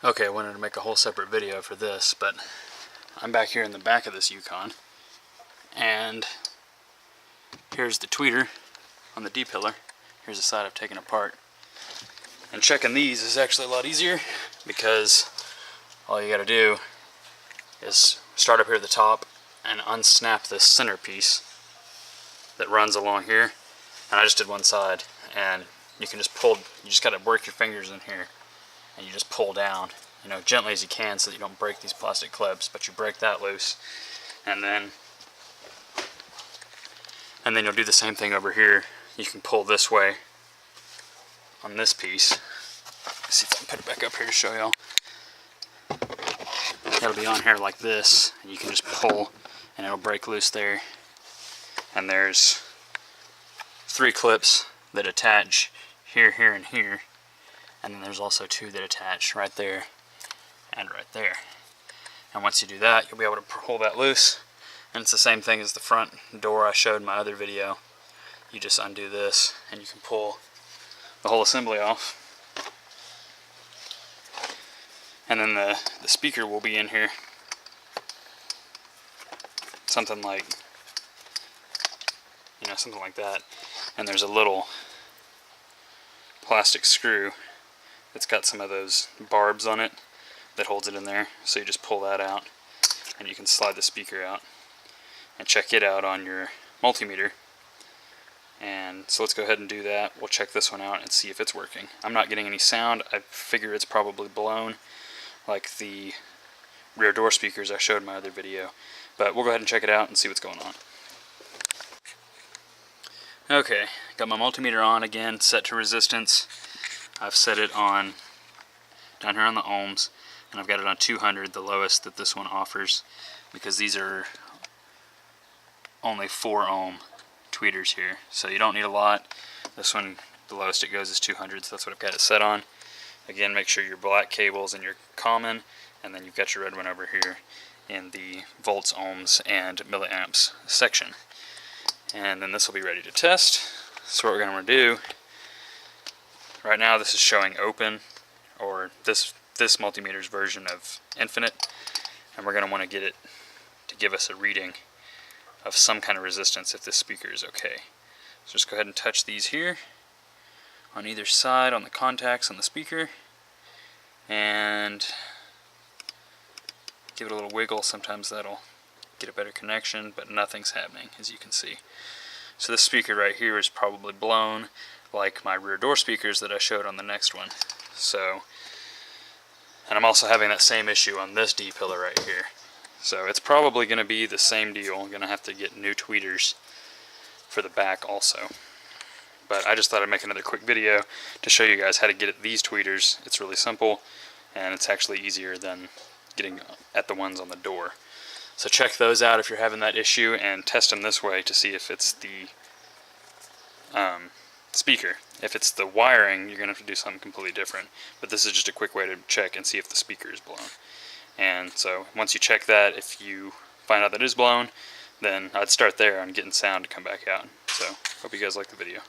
Okay, I wanted to make a whole separate video for this, but I'm back here in the back of this Yukon, and here's the tweeter on the D-pillar. Here's the side I've taken apart. And checking these is actually a lot easier because all you gotta do is start up here at the top and unsnap this center piece that runs along here. And I just did one side, and you can just pull, you just gotta work your fingers in here and you just pull down, you know, gently as you can so that you don't break these plastic clips, but you break that loose. And then you'll do the same thing over here. You can pull this way on this piece. Let's see if I can put it back up here to show y'all. It'll be on here like this, and you can just pull and it'll break loose there. And there's 3 clips that attach here, here, and here. And then there's also 2 that attach right there and right there. And once you do that, you'll be able to pull that loose. And it's the same thing as the front door I showed in my other video. You just undo this and you can pull the whole assembly off. And then the speaker will be in here. Something like, you know, something like that. And there's a little plastic screw that's got some of those barbs on it that holds it in there. So you just pull that out and you can slide the speaker out and check it out on your multimeter. And so let's go ahead and do that. We'll check this one out and see if it's working. I'm not getting any sound. I figure it's probably blown like the rear door speakers I showed in my other video. But we'll go ahead and check it out and see what's going on. Okay, got my multimeter on again, set to resistance. I've set it on down here on the ohms, and I've got it on 200, the lowest that this one offers, because these are only 4 ohm tweeters here, so you don't need a lot. This one, the lowest it goes is 200, so that's what I've got it set on. Again, make sure your black cable's in your common, and then you've got your red one over here in the volts, ohms, and milliamps section. And then this will be ready to test. So what we're going to do, right now this is showing open, or this multimeter's version of infinite, and we're going to want to get it to give us a reading of some kind of resistance if this speaker is okay. So just go ahead and touch these here on either side on the contacts on the speaker, and give it a little wiggle. Sometimes that'll get a better connection, but nothing's happening, as you can see. So this speaker right here is probably blown like my rear door speakers that I showed on the next one. So, and I'm also having that same issue on this D-pillar right here. So it's probably going to be the same deal. I'm going to have to get new tweeters for the back also. But I just thought I'd make another quick video to show you guys how to get at these tweeters. It's really simple, and it's actually easier than getting at the ones on the door. So check those out if you're having that issue, and test them this way to see if it's the speaker. If it's the wiring, you're going to have to do something completely different. But this is just a quick way to check and see if the speaker is blown. And so once you check that, if you find out that it is blown, then I'd start there on getting sound to come back out. So hope you guys like the video.